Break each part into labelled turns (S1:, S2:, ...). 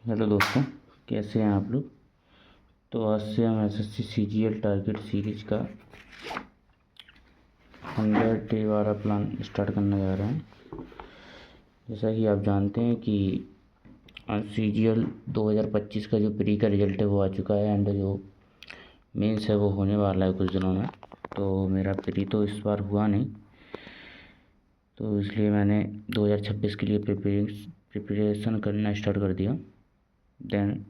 S1: Hello दोस्तों, कैसे हैं आप लोग। तो आज से हम एसएससी सीजीएल टारगेट सीरीज का 100 डे वाला प्लान स्टार्ट करने जा रहे हैं। जैसा कि आप जानते हैं कि सीजीएल 2025 का जो प्री का रिजल्ट है वो आ चुका है एंड जो मेंस है वो होने वाला है कुछ दिनों में। तो मेरा प्री तो इस बार हुआ नहीं, तो इसलिए मैंने 2026 के लिए प्रिपरेशन करना स्टार्ट कर दिया। देन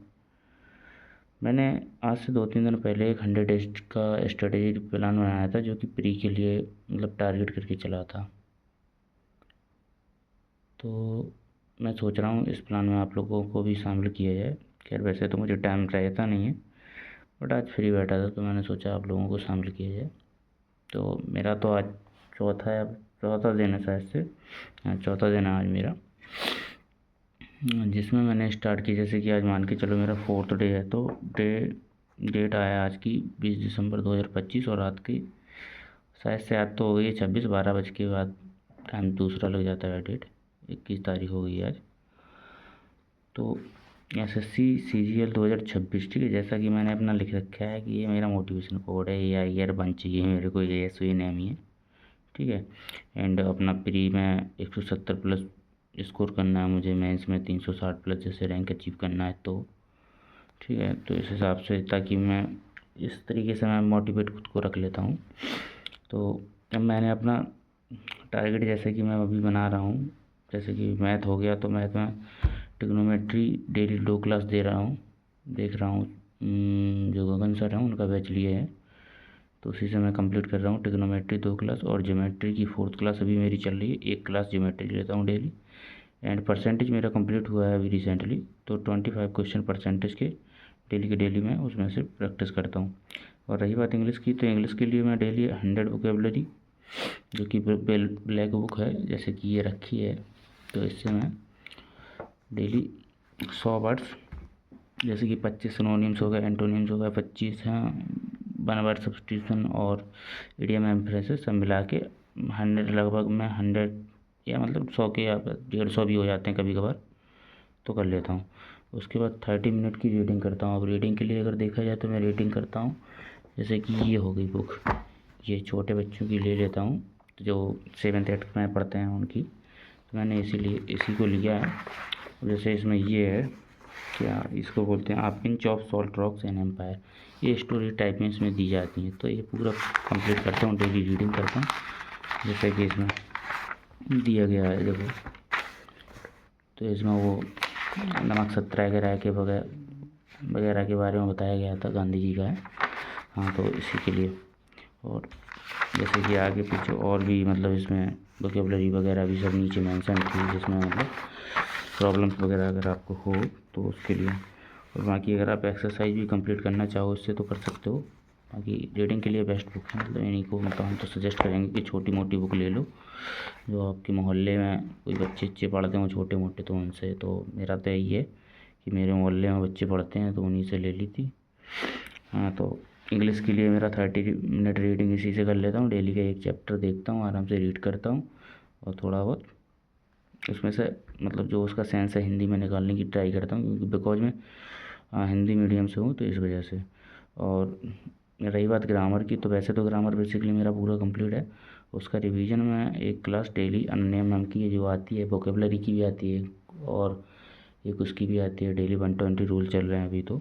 S1: मैंने आज से 2-3 दिन पहले एक 100 डेज का स्ट्रेटेजी प्लान बनाया था, जो कि प्री के लिए मतलब टारगेट करके चला था। तो मैं सोच रहा हूँ इस प्लान में आप लोगों को भी शामिल किया जाए। खैर वैसे तो मुझे टाइम रहता नहीं है, बट आज फ्री बैठा था तो मैंने सोचा आप लोगों को शामिल किया जाए। तो मेरा तो आज चौथा दिन है शायद से। हाँ, चौथा दिन है आज मेरा, जिसमें मैंने स्टार्ट की। जैसे कि आज मान के चलो मेरा 4th डे है, तो डेट आया आज की 20 दिसंबर 2025 और रात की शायद से आज तो हो गई है 12 बज के बाद टाइम दूसरा लग जाता है। डेट 21 तारीख हो गई आज। तो एसएससी सीजीएल 2026, ठीक है। जैसा कि मैंने अपना लिख रखा है कि ये मेरा मोटिवेशन कोड है या ईयर बन चाहिए मेरे को, ये एस नेम ही है, ठीक है। एंड अपना प्री में 170 प्लस स्कोर करना है मुझे, मेंस में 360 प्लस जैसे रैंक अचीव करना है। तो ठीक है, तो इस हिसाब से ताकि मैं इस तरीके से मैं मोटिवेट खुद को रख लेता हूँ। तो अब मैंने अपना टारगेट जैसे कि मैं अभी बना रहा हूँ, जैसे कि मैथ हो गया तो मैथ में ट्रिग्नोमेट्री डेली 2 क्लास देख रहा हूँ। जो गगन सर हैं उनका बैच लिए है, तो उसी से मैं कंप्लीट कर रहा हूँ ट्रिग्नोमेट्री 2 क्लास। और ज्योमेट्री की 4th क्लास अभी मेरी चल रही है, 1 क्लास ज्योमेट्री लेता हूँ डेली। एंड परसेंटेज मेरा कंप्लीट हुआ है अभी रिसेंटली, तो 25 क्वेश्चन परसेंटेज के डेली मैं उसमें से प्रैक्टिस करता हूँ। और रही बात इंग्लिश की, तो इंग्लिश के लिए मैं डेली 100 वोकेबलरी, जो कि ब्लैक बुक है जैसे कि ये रखी है, तो इससे मैं डेली 100 वर्ड्स, जैसे कि 25 सिनोनिम्स हो गए, एंटोनिम्स हो गए, 25 हैं वन वर्ड सब्स्टिट्यूशन और इडियम एम्फ्रेसिस सब मिला के 100 लगभग मैं 100 या मतलब 100 के या 150 भी हो जाते हैं कभी कभार, तो कर लेता हूँ। उसके बाद 30 मिनट की रीडिंग करता हूँ। अब रीडिंग के लिए अगर देखा जाए तो मैं रीडिंग करता हूँ, जैसे कि ये हो गई बुक, ये छोटे बच्चों की ले लेता हूँ, जो 7th 8th में पढ़ते हैं उनकी, तो मैंने इसीलिए इसी को लिया है। जैसे इसमें ये है, क्या इसको बोलते हैं, आप pinch of salt rocks and empire, ये स्टोरी टाइप में इसमें दी जाती हैं। तो ये पूरा कंप्लीट करता हूँ, डेली रीडिंग करता हूँ, जैसे कि इसमें दिया गया है देखो। तो इसमें वो नमक सत्याग्रह के वगैरह के बारे में बताया गया था, गांधी जी का है। हाँ, तो इसी के लिए। और जैसे कि आगे पीछे और भी मतलब इसमें वोकेबलरी वगैरह भी सब नीचे मेंशन थी, जिसमें मतलब प्रॉब्लम्स वगैरह अगर आपको हो तो उसके लिए। और बाकी अगर आप एक्सरसाइज भी कंप्लीट करना चाहो इससे तो कर सकते हो। बाकी रीडिंग के लिए बेस्ट बुक है, मतलब इन्हीं को मतलब हम तो सजेस्ट करेंगे कि छोटी मोटी बुक ले लो, जो आपके मोहल्ले में कोई बच्चे अच्छे पढ़ते हों छोटे मोटे, तो उनसे। तो मेरा तो यही है कि मेरे मोहल्ले में बच्चे पढ़ते हैं तो उन्हीं से ले ली थी। हाँ, तो इंग्लिश के लिए मेरा 30 मिनट रीडिंग इसी से कर लेता हूँ। डेली का एक चैप्टर देखता हूँ, आराम से रीड करता हूँ और थोड़ा बहुत उसमें से मतलब जो उसका सेंस है हिंदी में निकालने की ट्राई करता हूँ, क्योंकि बिकॉज मैं हिंदी मीडियम से हूँ तो इस वजह से। और रही बात ग्रामर की, तो वैसे तो ग्रामर बेसिकली मेरा पूरा कंप्लीट है। उसका रिवीजन में एक क्लास डेली अननेम नाम की जो आती है, वोकेबलरी की भी आती है और एक उसकी भी आती है, डेली 120 रूल चल रहे हैं अभी तो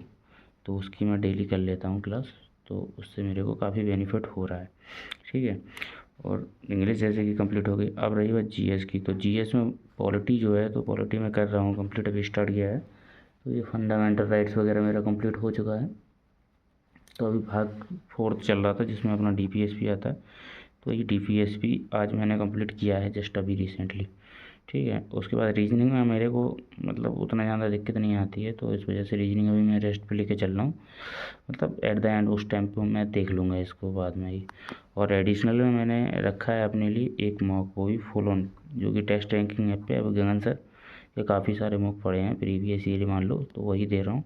S1: उसकी मैं डेली कर लेता हूँ क्लास। तो उससे मेरे को काफ़ी बेनिफिट हो रहा है, ठीक है। और इंग्लिश जैसे कि कंप्लीट हो गई। अब रही बात जीएस की, तो जीएस में पॉलिटी जो है, तो पॉलिटी में कर रहा हूँ कंप्लीट, अभी स्टार्ट किया है। तो ये फंडामेंटल राइट्स वगैरह मेरा कंप्लीट हो चुका है। तो अभी भाग 4th चल रहा था, जिसमें अपना डीपीएसपी आता है। तो ये डीपीएसपी आज मैंने कंप्लीट किया है जस्ट अभी रिसेंटली, ठीक है। उसके बाद रीजनिंग में मेरे को मतलब उतना ज़्यादा दिक्कत नहीं आती है, तो इस वजह से रीजनिंग अभी मैं रेस्ट पे लेके चल रहा हूँ। मतलब एट द एंड उस टाइम पे मैं देख लूँगा इसको बाद में ही। और एडिशनल में मैंने रखा है अपने लिए एक मॉक, वो भी फुल ऑन, जो कि टेस्ट रैंकिंग ऐप पे अब गगन सर के काफ़ी सारे मॉक पड़े हैं प्रीवियस ईयर मान लो, तो वही दे रहा हूँ।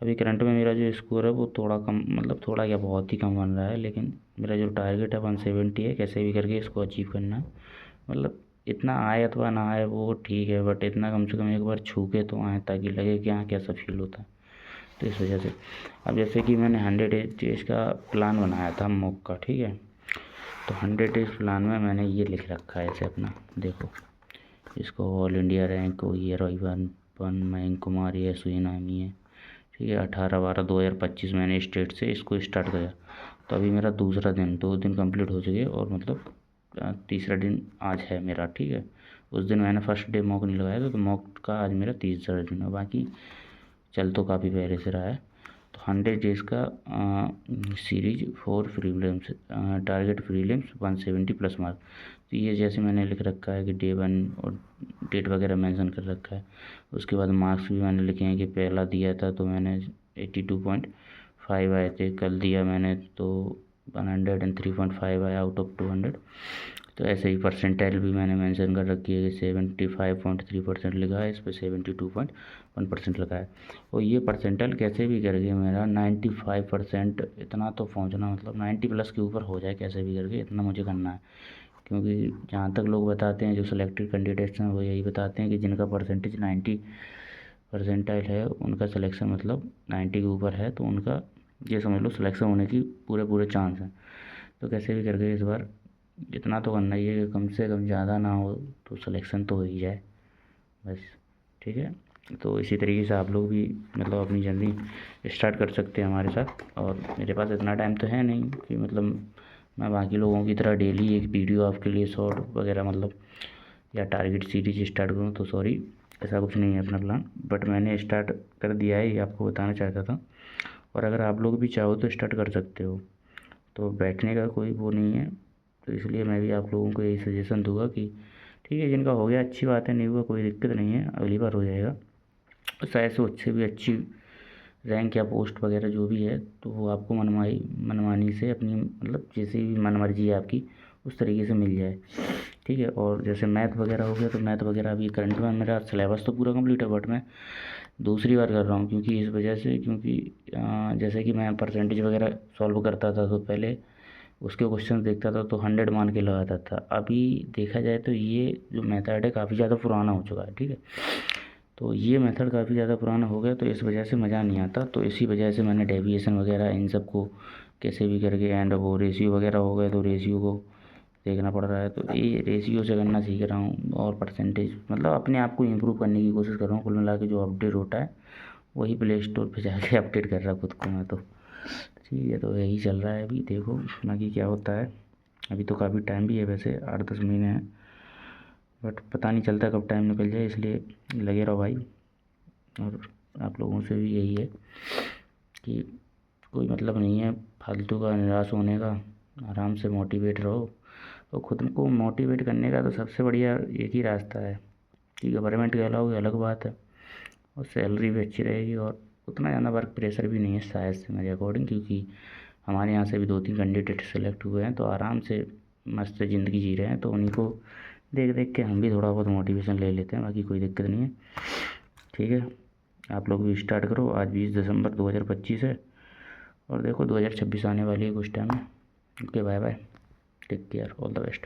S1: अभी करंट में मेरा जो स्कोर है वो थोड़ा कम, मतलब थोड़ा क्या बहुत ही कम बन रहा है, लेकिन मेरा जो टारगेट है 170 है, कैसे भी करके इसको अचीव करना है। मतलब इतना आए अथवा ना आए वो ठीक है, बट इतना कम से कम एक बार छू के तो आए, ताकि लगे कि हाँ कैसा फील होता है। तो इस वजह से अब जैसे कि मैंने 100 डेज का प्लान बनाया था मॉक का, ठीक है। तो 100 डेज प्लान में मैंने ये लिख रखा है ऐसे अपना, देखो इसको all India rank year 1 Mayank Kumar ये सुई नामी है, ठीक है। 18/12/2025 मैंने स्टेट से इसको स्टार्ट किया। तो अभी मेरा दूसरा दिन, 2 दिन कंप्लीट हो चुके और मतलब तीसरा दिन आज है मेरा, ठीक है। उस दिन मैंने फर्स्ट डे मॉक नहीं लगाया था, तो मॉक का आज मेरा तीसरा दिन है। बाकी चल तो काफ़ी पहले से रहा है। तो 100 डेज़ का series 4 prelims, target prelims 170 plus mark. तो ये जैसे मैंने लिख रखा है कि डे 1 और डेट वगैरह मेंशन कर रखा है। उसके बाद मार्क्स भी मैंने लिखे हैं कि पहला दिया था तो मैंने 82.5 आए थे, कल दिया मैंने तो 103.5 आया आउट ऑफ 200। तो ऐसे ही परसेंटाइल भी मैंने मेंशन कर रखी है कि 75.3% लिखा है, इस पर 72.1% लिखा है। और ये परसेंटाइल कैसे भी करके मेरा 95% इतना तो पहुंचना, मतलब 90 प्लस के ऊपर हो जाए कैसे भी करके, इतना मुझे करना है। क्योंकि जहाँ तक लोग बताते हैं, जो सिलेक्टेड कैंडिडेट्स हैं, वो यही बताते हैं कि जिनका परसेंटेज 90 परसेंटाइल है उनका सिलेक्शन मतलब 90 के ऊपर है, तो उनका ये समझ लो सिलेक्शन होने की पूरे चांस हैं। तो कैसे भी करके इस बार इतना तो करना ही है कि कम से कम ज़्यादा ना हो तो सिलेक्शन तो हो ही जाए बस, ठीक है। तो इसी तरीके से आप लोग भी मतलब अपनी जर्नी स्टार्ट कर सकते हैं हमारे साथ। और मेरे पास इतना टाइम तो है नहीं कि मतलब मैं बाकी लोगों की तरह डेली एक वीडियो आपके लिए शॉर्ट वगैरह मतलब या टारगेट सीरीज स्टार्ट करूँ, तो सॉरी ऐसा कुछ नहीं है अपना प्लान। बट मैंने स्टार्ट कर दिया है, ये आपको बताना चाहता था। और अगर आप लोग भी चाहो तो स्टार्ट कर सकते हो, तो बैठने का कोई वो नहीं है। तो इसलिए मैं भी आप लोगों को यही सजेशन दूंगा कि ठीक है, जिनका हो गया अच्छी बात है, नहीं हुआ कोई दिक्कत नहीं है, अगली बार हो जाएगा। तो शायद से उससे भी अच्छी रैंक या पोस्ट वगैरह जो भी है, तो वो आपको मनमानी से अपनी मतलब जैसी भी मन मर्जी है आपकी, उस तरीके से मिल जाए, ठीक है। और जैसे मैथ वगैरह हो गया, तो मैथ वगैरह अभी करंट में मेरा सिलेबस तो पूरा कंप्लीट है, बट मैं दूसरी बार कर रहा हूँ क्योंकि इस वजह से, क्योंकि जैसे कि मैं परसेंटेज वगैरह सॉल्व करता था तो पहले उसके क्वेश्चन देखता था तो 100 मान के लगाता था। अभी देखा जाए तो ये जो मेथड है काफ़ी ज़्यादा पुराना हो चुका है, ठीक है। तो ये मेथड काफ़ी ज़्यादा पुराना हो गया, तो इस वजह से मज़ा नहीं आता। तो इसी वजह से मैंने डेविएशन वगैरह इन सब को कैसे भी करके, एंड वो रेशियो वगैरह हो गए तो रेशियो को देखना पड़ रहा है, तो ये रेशियो से करना सीख रहा हूँ। और परसेंटेज मतलब अपने आप को इम्प्रूव करने की कोशिश कर रहा हूँ। कुल मिला के जो अपडेट होता है वही प्ले स्टोर पर जाके अपडेट कर रहा खुद को मैं, तो ठीक है। तो यही चल रहा है अभी, देखो बाकी क्या होता है। अभी तो काफ़ी टाइम भी है, वैसे 8-10 महीने हैं, बट पता नहीं चलता कब टाइम निकल जाए, इसलिए लगे रहो भाई। और आप लोगों से भी यही है कि कोई मतलब नहीं है फालतू का निराश होने का, आराम से मोटिवेट रहो। और खुद को मोटिवेट करने का तो सबसे बढ़िया एक ही रास्ता है कि गवर्नमेंट कहलाओगे अलग बात है, और सैलरी भी अच्छी रहेगी, और उतना ज़्यादा वर्क प्रेशर भी नहीं है शायद से मेरे अकॉर्डिंग, क्योंकि हमारे यहाँ से भी 2-3 कैंडिडेट सेलेक्ट हुए हैं तो आराम से मस्त ज़िंदगी जी रहे हैं। तो उन्हीं को देख देख के हम भी थोड़ा बहुत मोटिवेशन ले लेते हैं, बाकी कोई दिक्कत नहीं है, ठीक है। आप लोग भी स्टार्ट करो। आज 20 दिसंबर 2025 है, और देखो 2026 आने वाली है कुछ टाइम में। Okay, bye bye, take care, all the best.